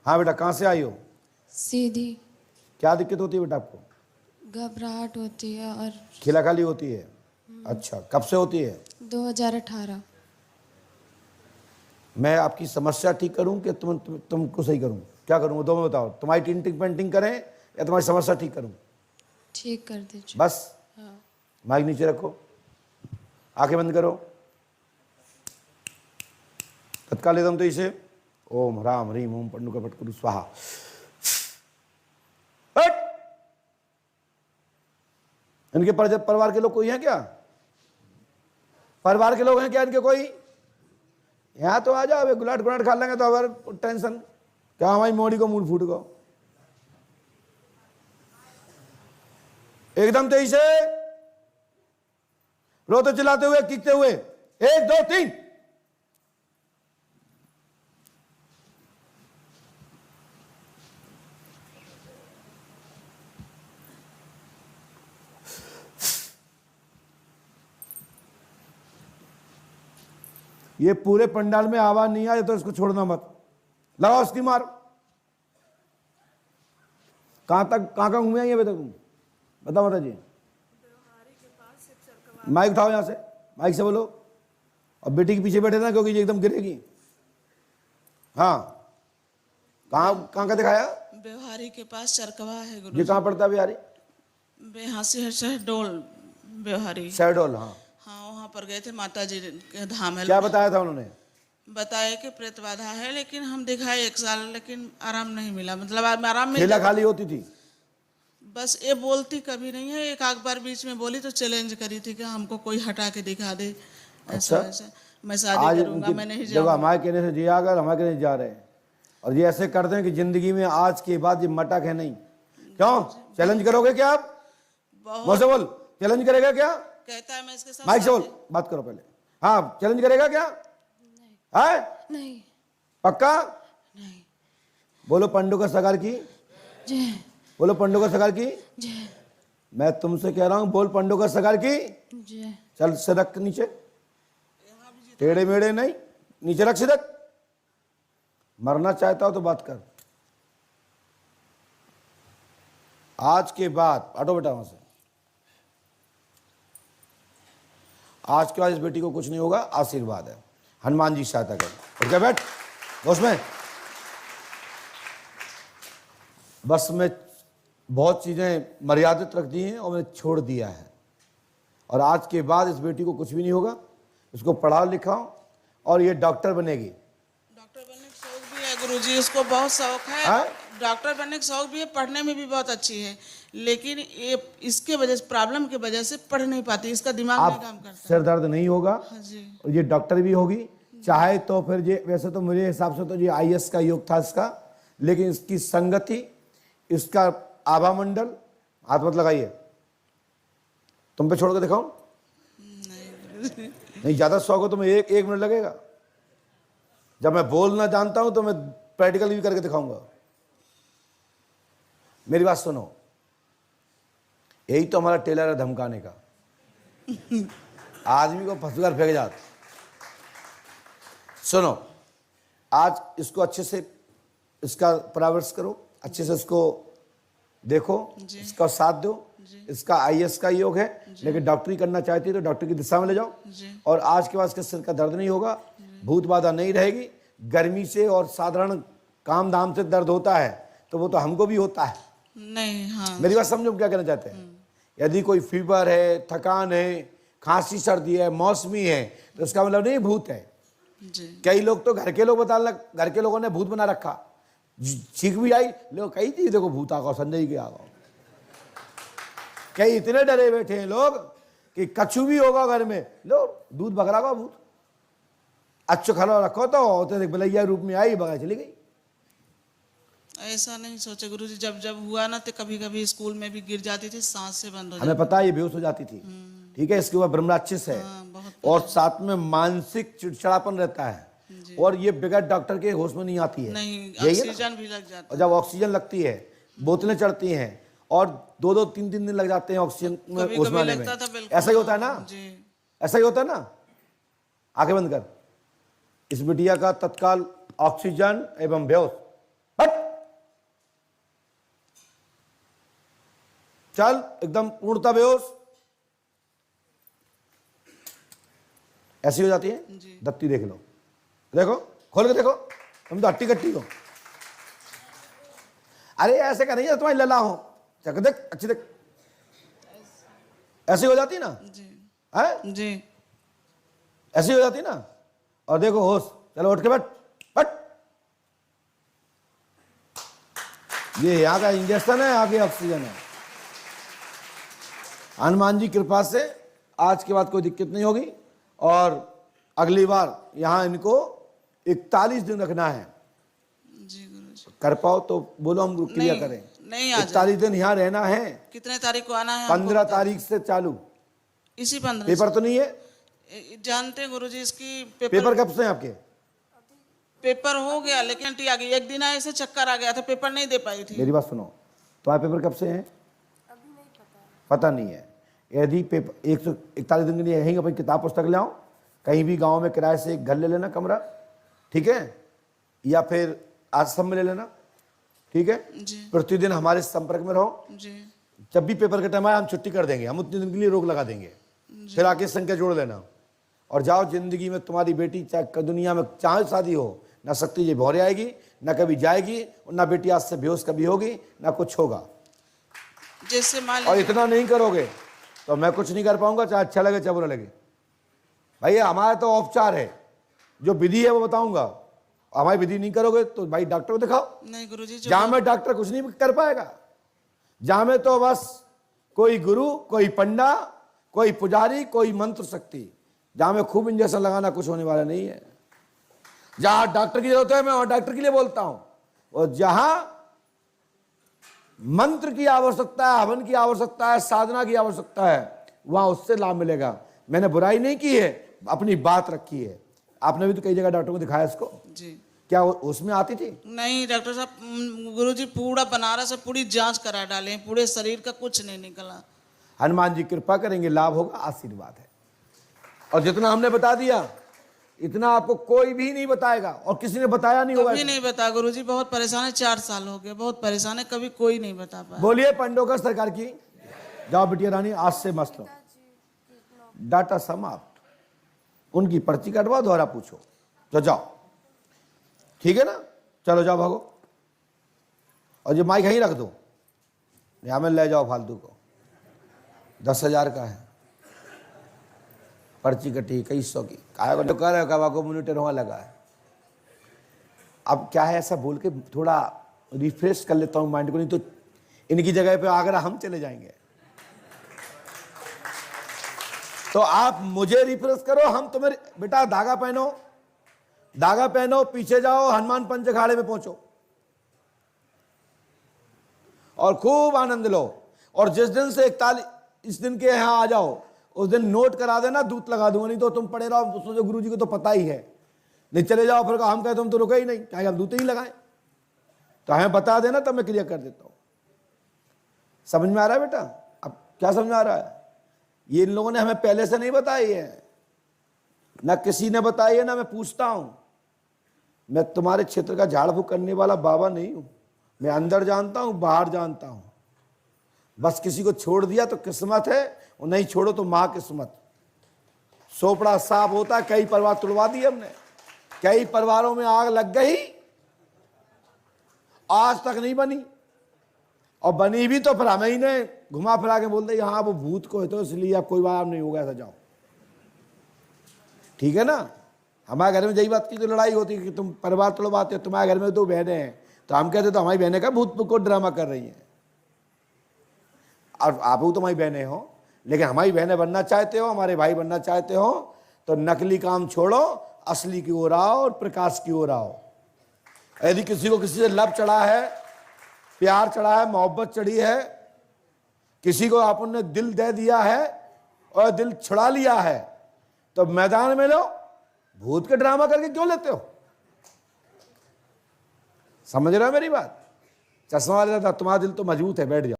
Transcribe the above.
हाँ बेटा, कहाँ से आई हो? सीधी। क्या दिक्कत होती है बेटा आपको? घबराहट होती है और खिला खाली होती है? अच्छा, कब से होती है? 2018। मैं आपकी समस्या ठीक करूं कि तुमको सही करूं? क्या करूं वो दो में बताओ। तुम्हारी टिंटिंग पेंटिंग करें या तुम्हारी समस्या ठीक करूं? ठीक कर दीजिए। बस। हाँ। माइक नीचे रखो, आंखें बंद करो, तत्काल एकदम तो इसे ओम राम ह्रीम ओम पंडुका पटकुरु स्वाहा। हट! इनके परिवार के लोग कोई हैं क्या? परिवार के लोग हैं क्या इनके कोई? यहां तो आ जाओ, गुलाट गुलाट खा लेंगे तो अगर टेंशन क्या, हमारी मोड़ी को मूड फूट गो एकदम तेजी से, रोते चिल्लाते हुए, कीकते हुए, 1 2 3। ये पूरे पंडाल में आवाज नहीं आए तो इसको छोड़ना मत, लगाओ उसकी मार। कहां घूमे आई अभी तक तुम? बताओ माता जी। माइक उठाओ यहां से, माइक से बोलो। और बेटी के पीछे बैठे ना, क्योंकि ये एकदम गिरेगी। हाँ, कहां का दिखाया? बेहारी के पास चरकवा है गुरु। ये कहां पड़ता है बिहारी? बेहासी है शहडोल बेहारी। शहडोल, हाँ। हाँ, वहाँ पर गए थे, माता जी के धाम है। क्या बताया था उन्होंने? बताया कि प्रेत बाधा है, लेकिन हम दिखाए 1 साल, लेकिन आराम नहीं मिला। मतलब आराम मिल खेला जाता। खाली होती थी? बस ये बोलती कभी नहीं है। एक आध बार बीच में बोली तो चैलेंज करी थी कि हमको कोई हटा के दिखा दे। ऐसा अच्छा। ऐसा मैं शादी करूंगा, मैं नहीं जब जाऊंगा। हमारे कहने से जिया अगर हमारे कहने से जा रहे हैं, और ये ऐसे करते हैं कि जिंदगी में आज के बाद ये मटक है नहीं। क्यों चैलेंज करोगे क्या आप? मुझसे बोल, चैलेंज करेगा क्या? कहता है मैं इसके साथ माइक से बोल, बात करो पहले। हाँ, चैलेंज करेगा क्या? है? नहीं। पक्का? नहीं। बोलो पंडू का सगार की जय। बोलो पंडू का सगार की जय। मैं तुमसे कह रहा हूं, बोल पंडू का सगार की। जय। चल से रख नीचे, टेढ़े मेढ़े नहीं, नीचे रख सिरक। मरना चाहता हो तो बात कर। आज के बाद हटो बेटा वहां से। आज के बाद इस बेटी को कुछ नहीं होगा, आशीर्वाद है। हनुमान जी सहायता कर। और क्या बैठ उसमें, बस मैं बहुत चीजें मर्यादित रख दी हैं और मैंने छोड़ दिया है। और आज के बाद इस बेटी को कुछ भी नहीं होगा। इसको पढ़ाओ लिखाओ और ये डॉक्टर बनेगी। डॉक्टर बनने का शौक भी है गुरुजी, इसको बहुत शौक है। डॉक्टर बनने का शौक भी है, पढ़ने में भी बहुत अच्छी है, लेकिन ये इसके वजह से, प्रॉब्लम की वजह से पढ़ नहीं पाती। इसका दिमाग नहीं काम करता। सिर दर्द नहीं होगा। हाँ जी। और ये डॉक्टर भी होगी चाहे तो। फिर ये वैसे तो मेरे हिसाब से तो ये IAS का योग था इसका, लेकिन इसकी संगति, इसका आभा मंडल, हाथ मत लगाइए, तुम पे छोड़ के दिखाऊं? नहीं, ज्यादा शौक हो तो मैं 1 मिनट लगेगा। जब मैं बोलना जानता हूं तो मैं प्रैक्टिकल भी करके दिखाऊंगा। मेरी बात सुनो, यही तो हमारा टेलर है धमकाने का। आदमी को फंसकर फेंक जाता। सुनो, आज इसको अच्छे से इसका परामर्श करो, अच्छे से इसको देखो, इसका साथ दो। इसका IAS का योग है, लेकिन डॉक्टरी करना चाहती है तो डॉक्टर की दिशा में ले जाओ। और आज के बाद इसके सिर का दर्द नहीं होगा, भूत बाधा नहीं रहेगी। गर्मी से और साधारण काम धाम से दर्द होता है तो वो तो हमको भी होता है। नहीं। हाँ, मेरी बात समझो क्या कहना चाहते हैं। यदि कोई फीवर है, थकान है, खांसी सर्दी है, मौसमी है, तो इसका मतलब नहीं भूत है जी। कई लोग तो घर के लोग घर के लोगों ने भूत बना रखा। चीख भी आई, लोग कही थी देखो भूत आ गो, संजय के आ गो। कई इतने डरे बैठे हैं लोग कि कछु भी होगा घर में, लो दूध बकरा का भूत अच्छो खड़ा रखो तो बलैया रूप में आई, बगा चली गई। ऐसा नहीं सोचे गुरुजी, जब जब हुआ ना तो कभी कभी स्कूल में भी गिर जाती थी, सांस से बंद हो जाती। हमें पता है ये बेहोश हो जाती थी, ठीक है। इसके ऊपर ब्रह्मराक्षस है। और साथ में मानसिक चिड़चिड़ापन रहता है, और ये बगैर डॉक्टर के होश में नहीं आती है। नहीं, यही है ऑक्सीजन भी लग जाता और जब ऑक्सीजन लगती है, बोतलें चढ़ती हैं और 2-2 3-3 दिन लग जाते हैं ऑक्सीजन में होश में आने में। ऐसा ही होता है ना जी। ऐसा ही होता है ना। आंखें बंद कर। इस बिटिया का तत्काल ऑक्सीजन एवं बेहोश हट, चल एकदम पूर्णता बेहोश। ऐसी हो जाती है जी। दत्ती, देख लो, देखो खोल के देखो, तुम तो हट्टी कट्टी हो। अरे ऐसे का नहीं है, तुम्हारी लला हो, चक देख, अच्छी देख, ऐसी हो जाती ना, जी है जी। ऐसी हो जाती ना। और देखो होश, चलो उठ के बैठ, बैठ। ये यहाँ का इंजेक्शन है, आगे ऑक्सीजन है। हनुमान जी कृपा से आज के बाद कोई दिक्कत नहीं होगी। और अगली बार यहाँ इनको 41 दिन रखना है। जी गुरुजी। कर पाओ तो बोलो, हम क्लियर नहीं, करें। नहीं आ 41 दिन यहाँ रहना है। कितने तारीख को आना है? हमको 15 तारीख से चालू। इसी 15 पेपर तो नहीं है? जानते हैं गुरुजी, इसकी पेपर कब से हैं आपके? पेपर हो गया, लेकिन टी आ गई। एक दिन ऐसे चक्कर आ गया था, पेपर नहीं दे पाई थी। मेरी बात सुनो, तुम्हारे पेपर कब से हैं? अभी नहीं पता। पता नहीं है। यदि पेपर 141 दिन के लिए यहीं अपनी किताब पुस्तक ले आओ, कहीं भी गांव में किराए से एक घर ले लेना, कमरा, ठीक है, या फिर आश्रम में ले लेना, ठीक है। जी प्रतिदिन हमारे संपर्क में रहो। जी जब भी पेपर का टाइम आए हम छुट्टी कर देंगे, हम उतने दिन के लिए रोक लगा देंगे, फिर आके संख्या जोड़ लेना और जाओ। जिंदगी में तुम्हारी बेटी चाहे दुनिया में चाहे शादी हो, ना शक्ति जी भौरे आएगी, ना कभी जाएगी, और ना बेटी आज से बेहोश कभी होगी, ना कुछ होगा। जैसे मान और लीजिए इतना नहीं करोगे तो मैं कुछ नहीं कर पाऊंगा, चाहे अच्छा लगे चाहे बुरा लगे। भाई हमारा तो औपचार है, जो विधि है वो बताऊंगा। हमारी विधि नहीं करोगे तो भाई डॉक्टर को दिखाओ। नहीं गुरुजी, जो जहां में डॉक्टर कुछ नहीं कर पाएगा, जहां में तो बस कोई गुरु, कोई पंडा, कोई पुजारी, कोई मंत्र शक्ति, जहां में खूब इंजेक्शन लगाना कुछ होने वाला नहीं है। जहां डॉक्टर की जरूरत है मैं वहां डॉक्टर के लिए बोलता हूं, और जहां मंत्र की आवश्यकता है, हवन की आवश्यकता है, साधना की आवश्यकता है, वहां उससे लाभ मिलेगा। मैंने बुराई नहीं की है, अपनी बात रखी है। आपने भी तो कई जगह डॉक्टर को दिखाया इसको, जी क्या उसमें आती थी? नहीं डॉक्टर साहब, गुरुजी पूरा बनारस से पूरी जांच करा डाले, पूरे शरीर का कुछ नहीं निकला। हनुमान जी कृपा करेंगे, लाभ होगा, आशीर्वाद है। और जितना हमने बता दिया इतना आपको कोई भी नहीं बताएगा, और किसी ने बताया नहीं होगा। कभी नहीं बता गुरुजी, बहुत परेशान है, 4 साल हो गए, बहुत परेशान है, कभी कोई नहीं बता पाया। बोलिए पंडोकर सरकार की। जाओ बिटिया रानी, आज से मस्त लो, डाटा समाप्त। उनकी पर्ची कटवाओ, दोबारा पूछो तो जाओ, ठीक है ना। चलो जाओ, भागो। और जो माइक यहीं रख दो, यहां में ले जाओ फालतू को। 10,000 का है, पर्ची कटी कई 100 की। काय को कर रहे हो, मॉनिटर वहां लगा है। अब क्या है, ऐसा बोल के थोड़ा रिफ्रेश कर लेता हूं माइंड को, नहीं तो इनकी जगह पे आगरा हम चले जाएंगे। तो आप मुझे रिफ्रेश करो, हम तुम्हें। बेटा धागा पहनो, धागा पहनो, पीछे जाओ, हनुमान पंच अखाड़े में पहुंचो और खूब आनंद लो। और जिस दिन से 41 दिन के यहां आ जाओ, उस दिन नोट करा देना, दूत लगा दूंगा, नहीं तो तुम पड़े रहो। सोचो गुरु जी को तो पता ही है, नहीं चले जाओ फिर हम कहे तुम तो रुके ही नहीं, क्या हम दूत ही लगाए। तो हमें बता देना, तब मैं क्लियर कर देता हूं। समझ में आ रहा है बेटा? अब क्या समझ में आ रहा है? ये इन लोगों ने हमें पहले से नहीं बताई है, ना किसी ने बताई है, ना मैं पूछता हूं। मैं तुम्हारे क्षेत्र का झाड़ फूक करने वाला बाबा नहीं हूं। मैं अंदर जानता हूं, बाहर जानता हूं। बस किसी को छोड़ दिया तो किस्मत है, और नहीं छोड़ो तो मां किस्मत। सोपड़ा साफ होता, कई परिवार तुड़वा दिए हमने, कई परिवारों में आग लग गई, आज तक नहीं बनी। और बनी भी तो फिर हमें ही ने घुमा फिरा के बोलते हाँ वो भूत को है, तो इसलिए अब कोई बात नहीं होगा, ऐसा जाओ, ठीक है ना। हमारे घर में यही बात की तो लड़ाई होती है कि तुम परिवार तोड़वाते हो। तुम्हारे घर में 2 बहनें हैं, तो हम कहते तो हमारी बहनें का भूत को ड्रामा कर रही हैं, और आप तो हमारी बहनें हो। लेकिन हमारी बहनें बनना चाहते हो, हमारे भाई बनना चाहते हो, तो नकली काम छोड़ो, असली की ओर आओ और प्रकाश की ओर आओ। यदि किसी को किसी से लब चढ़ा है, प्यार चढ़ा है, मोहब्बत चढ़ी है, किसी को आपने दिल दे दिया है और दिल छुड़ा लिया है, तो मैदान में लो। भूत के ड्रामा करके क्यों लेते हो? समझ रहे हो मेरी बात? चश्मा वाले तुम्हारा दिल तो मजबूत है, बैठ जाओ।